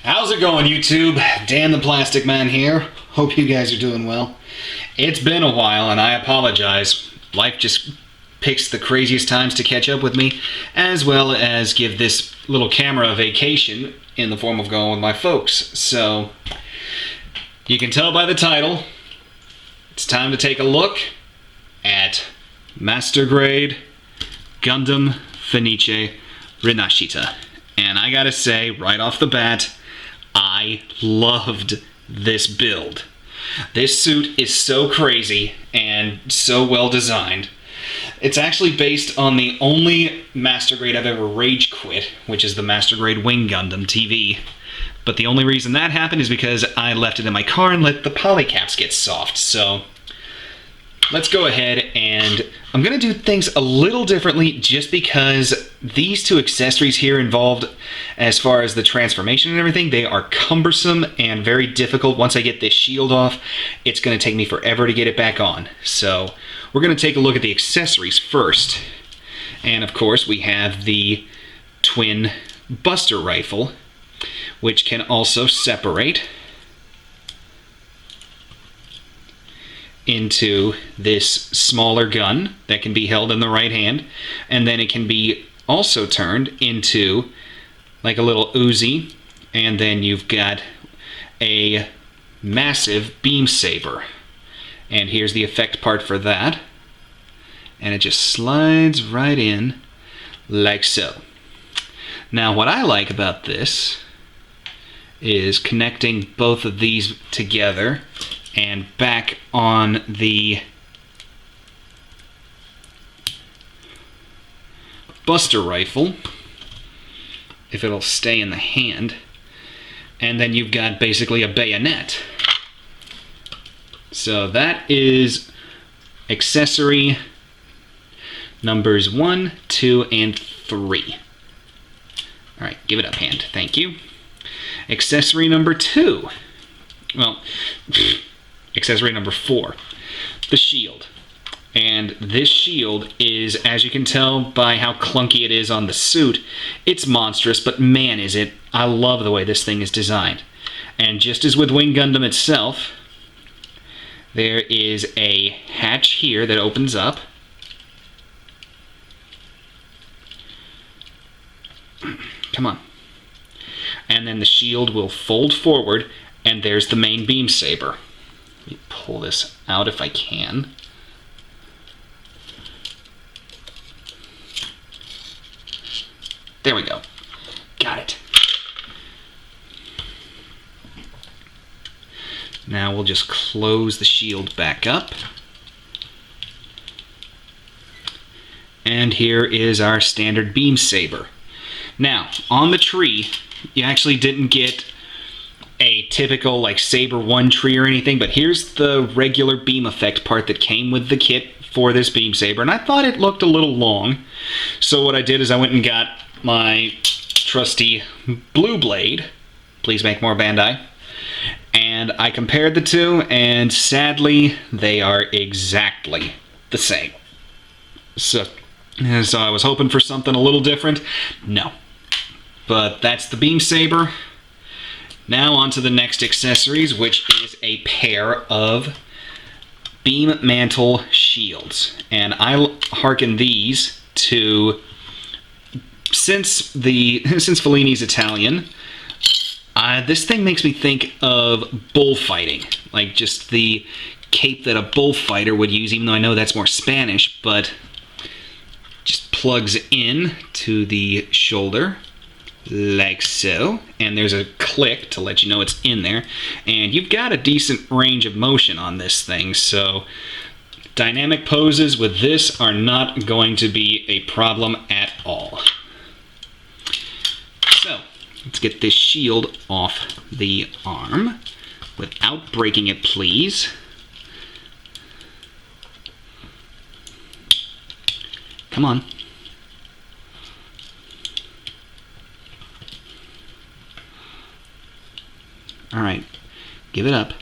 How's it going, YouTube? Dan the Plastic Man here. Hope you guys are doing well. It's been a while and I apologize. Life just picks the craziest times to catch up with me, as well as give this little camera a vacation in the form of going with my folks. So, you can tell by the title, it's time to take a look at Master Grade Gundam Fenice Renascita. And I gotta say, right off the bat, I loved this build. This suit is so crazy and so well designed. It's actually based on the only Master Grade I've ever rage quit, which is the Master Grade Wing Gundam TV. But the only reason that happened is because I left it in my car and let the polycaps get soft. So let's go ahead and I'm going to do things a little differently just because these two accessories here involved, as far as the transformation and everything, they are cumbersome and very difficult. Once I get this shield off, it's going to take me forever to get it back on. So we're going to take a look at the accessories first. And of course we have the twin buster rifle, which can also separate into this smaller gun that can be held in the right hand, and then it can be also turned into like a little Uzi, and then you've got a massive beam saber. And here's the effect part for that, and it just slides right in like so. Now what I like about this is connecting both of these together and back on the buster rifle, if it'll stay in the hand, and then you've got basically a bayonet. So that is accessory numbers 1, 2, and 3. Alright, give it up, hand. Thank you. Accessory number 2. Well, accessory number 4, the shield. And this shield is, as you can tell by how clunky it is on the suit, it's monstrous, but man is it, I love the way this thing is designed. And just as with Wing Gundam itself, there is a hatch here that opens up. Come on. And then the shield will fold forward, and there's the main beam saber. Let me pull this out if I can. There we go. Got it. Now we'll just close the shield back up. And here is our standard beam saber. Now, on the tree, you actually didn't get a typical like Saber 1 tree or anything, but here's the regular beam effect part that came with the kit for this beam saber, and I thought it looked a little long, so what I did is I went and got my trusty blue blade, please make more Bandai, and I compared the two, and sadly they are exactly the same. So I was hoping for something a little different. No, but that's the beam saber. Now on to the next accessories, which is a pair of beam mantle shields. And I hearken these to, since Fellini's Italian, this thing makes me think of bullfighting. Like just the cape that a bullfighter would use, even though I know that's more Spanish, but just plugs in to the shoulder. Like so, and there's a click to let you know it's in there, and you've got a decent range of motion on this thing, so dynamic poses with this are not going to be a problem at all. So let's get this shield off the arm without breaking it, please. Come on. Alright, give it up.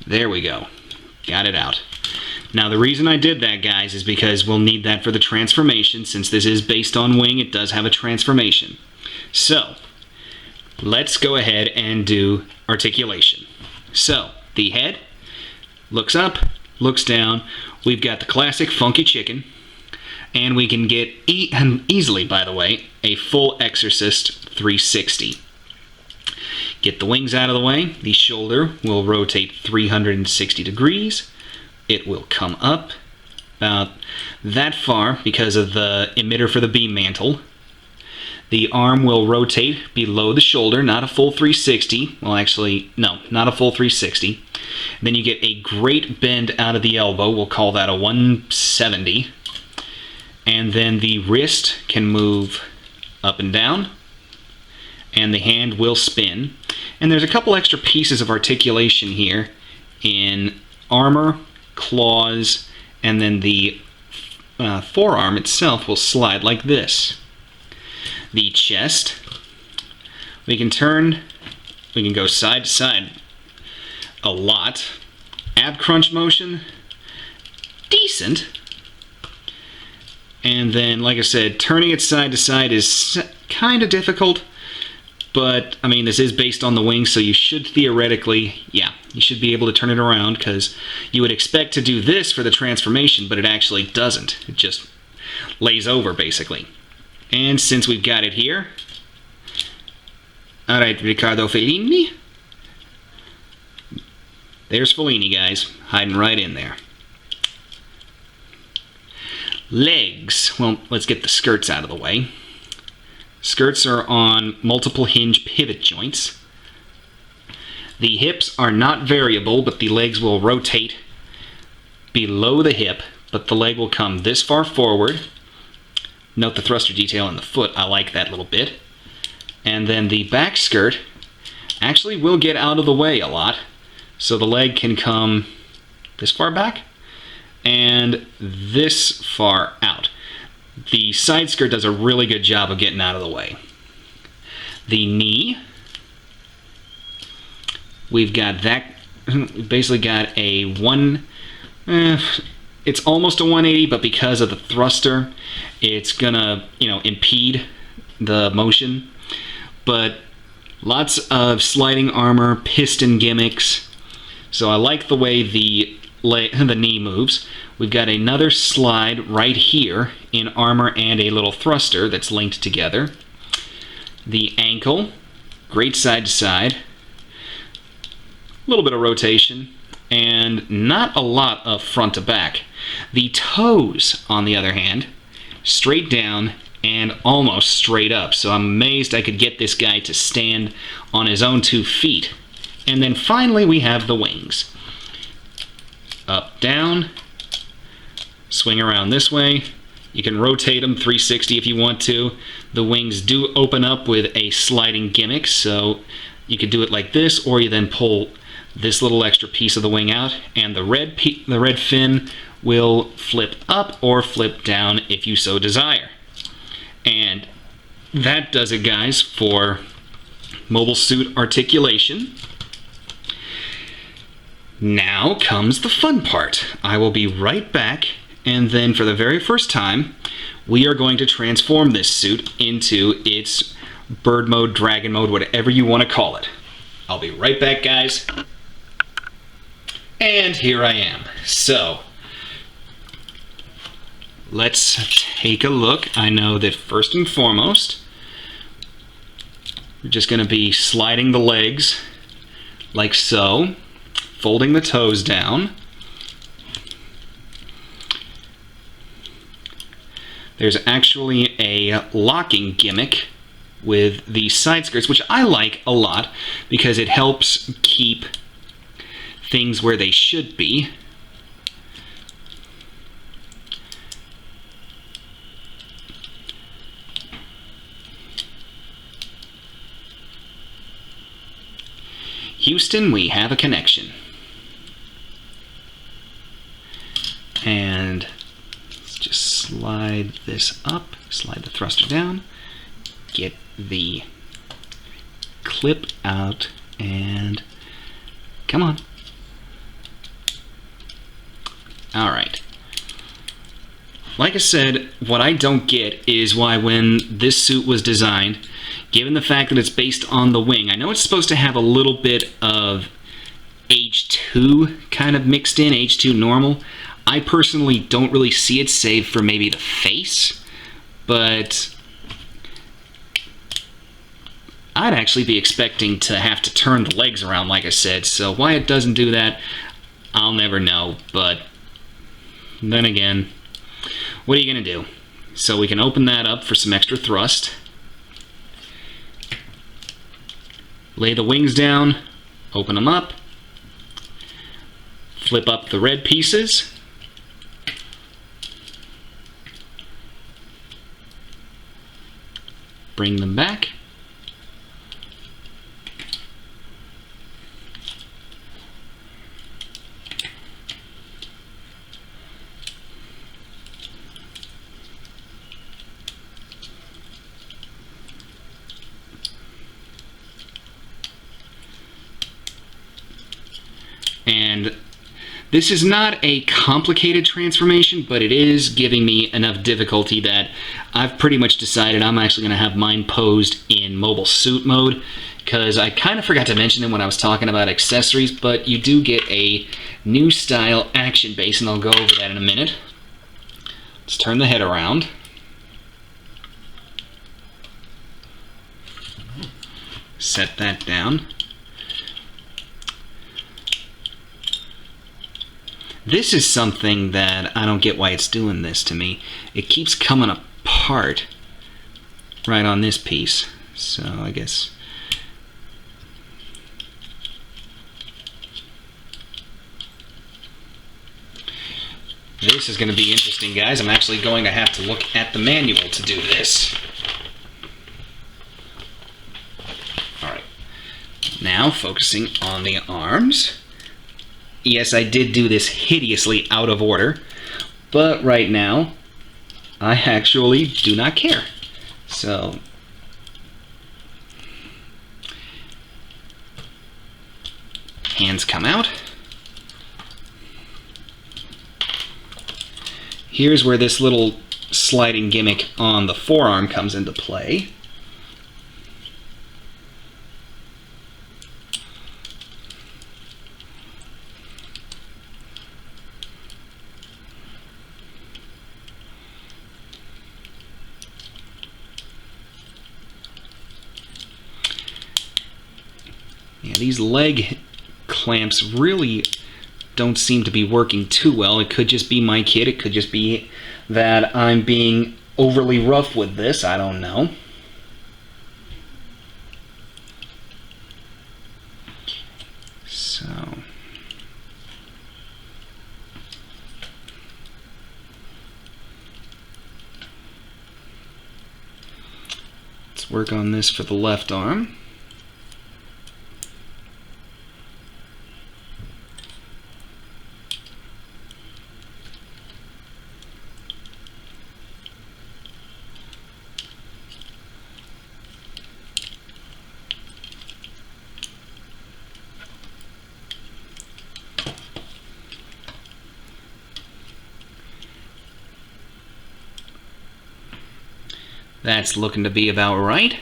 There we go. Got it out. Now the reason I did that, guys, is because we'll need that for the transformation. Since this is based on wing, it does have a transformation. So let's go ahead and do articulation. So the head looks up, looks down. We've got the classic funky chicken, and we can get easily, by the way, a full Exorcist 360. Get the wings out of the way. The shoulder will rotate 360 degrees. It will come up about that far because of the emitter for the beam mantle. The arm will rotate below the shoulder, not a full 360. Well, actually, no, not a full 360. Then you get a great bend out of the elbow. We'll call that a 170. And then the wrist can move up and down, and the hand will spin. And there's a couple extra pieces of articulation here in armor, claws, and then the forearm itself will slide like this. The chest, we can go side to side a lot. Ab crunch motion, decent. And then, like I said, turning it side to side is kind of difficult. But, I mean, this is based on the wings, so you should theoretically, yeah, you should be able to turn it around, because you would expect to do this for the transformation, but it actually doesn't. It just lays over, basically. And since we've got it here, alright, Riccardo Fellini. There's Fellini, guys, hiding right in there. Legs. Well, let's get the skirts out of the way. Skirts are on multiple hinge pivot joints. The hips are not variable, but the legs will rotate below the hip, but the leg will come this far forward. Note the thruster detail in the foot. I like that little bit. And then the back skirt actually will get out of the way a lot, so the leg can come this far back and this far out. The side skirt does a really good job of getting out of the way. The knee, we've got that, basically got a it's almost a 180, but because of the thruster, it's gonna, impede the motion. But lots of sliding armor, piston gimmicks. So I like the way the knee moves. We've got another slide right here in armor and a little thruster that's linked together. The ankle, great side to side. A little bit of rotation, and not a lot of front to back. The toes, on the other hand, straight down and almost straight up. So I'm amazed I could get this guy to stand on his own 2 feet. And then finally we have the wings. Up, down. Swing around this way. You can rotate them 360 if you want to. The wings do open up with a sliding gimmick, so you could do it like this, or you then pull this little extra piece of the wing out, and the red fin will flip up or flip down if you so desire. And that does it, guys, for mobile suit articulation. Now comes the fun part. I will be right back. And then for the very first time, we are going to transform this suit into its bird mode, dragon mode, whatever you want to call it. I'll be right back, guys. And here I am. So, let's take a look. I know that first and foremost, we're just going to be sliding the legs like so, folding the toes down. There's actually a locking gimmick with the side skirts, which I like a lot because it helps keep things where they should be. Houston, we have a connection. And just slide this up, slide the thruster down, get the clip out, and come on. Alright. Like I said, what I don't get is why when this suit was designed, given the fact that it's based on the wing, I know it's supposed to have a little bit of H2 kind of mixed in, H2 normal. I personally don't really see it save for maybe the face, but I'd actually be expecting to have to turn the legs around, like I said, so why it doesn't do that, I'll never know, but then again, what are you going to do? So we can open that up for some extra thrust. Lay the wings down, open them up, flip up the red pieces, bring them back, and this is not a complicated transformation, but it is giving me enough difficulty that I've pretty much decided I'm actually going to have mine posed in mobile suit mode, because I kind of forgot to mention it when I was talking about accessories, but you do get a new style action base, and I'll go over that in a minute. Let's turn the head around. Set that down. This is something that I don't get why it's doing this to me. It keeps coming apart right on this piece. So I guess... this is going to be interesting, guys. I'm actually going to have to look at the manual to do this. Alright. Now, focusing on the arms. Yes, I did do this hideously out of order, but right now, I actually do not care. So, hands come out. Here's where this little sliding gimmick on the forearm comes into play. Yeah, these leg clamps really don't seem to be working too well. It could just be my kit. It could just be that I'm being overly rough with this. I don't know. So... let's work on this for the left arm. That's looking to be about right.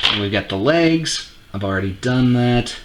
And we've got the legs. I've already done that.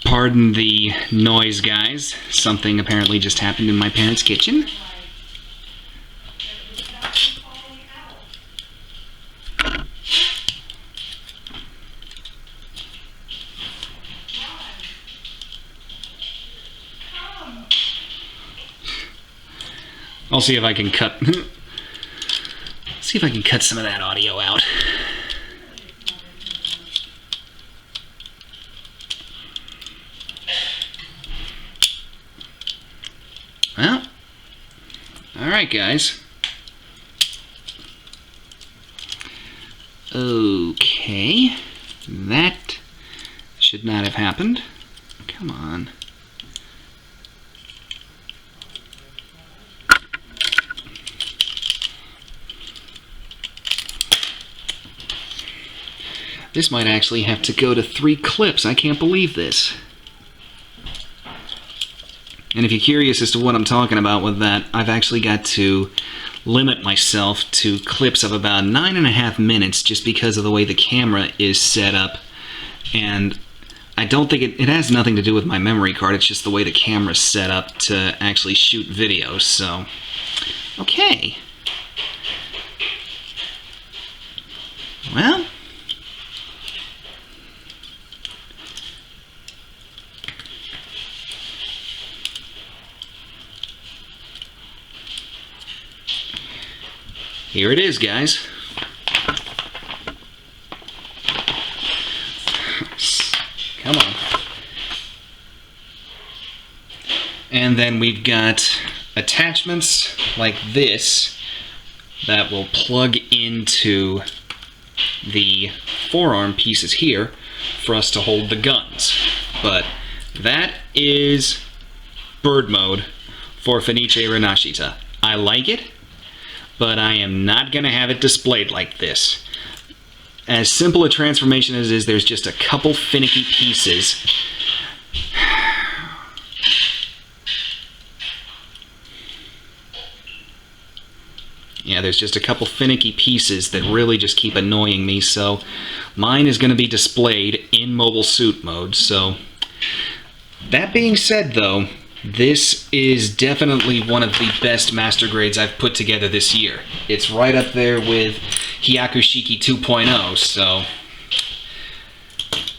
Pardon the noise, guys. Something apparently just happened in my parents' kitchen. I'll see if I can cut some of that audio out. Well, alright guys. Okay, that should not have happened. Come on. This might actually have to go to 3 clips. I can't believe this. And if you're curious as to what I'm talking about with that, I've actually got to limit myself to clips of about 9.5 minutes just because of the way the camera is set up. And I don't think it has nothing to do with my memory card, it's just the way the camera's set up to actually shoot videos, so... Okay. Well... Here it is, guys. Come on. And then we've got attachments like this that will plug into the forearm pieces here for us to hold the guns. But that is bird mode for Fenice Renascita. I like it, but I am not going to have it displayed like this. As simple a transformation as it is, there's just a couple finicky pieces. Yeah, there's just a couple finicky pieces that really just keep annoying me, so mine is going to be displayed in mobile suit mode. So that being said, though, this is definitely one of the best master grades I've put together this year. It's right up there with Hyakushiki 2.0, so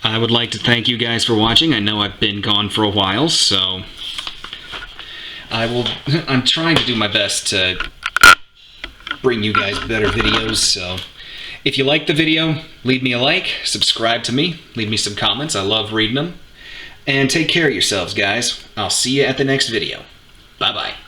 I would like to thank you guys for watching. I know I've been gone for a while, so I'm trying to do my best to bring you guys better videos, so if you like the video, leave me a like, subscribe to me, leave me some comments. I love reading them. And take care of yourselves, guys. I'll see you at the next video. Bye-bye.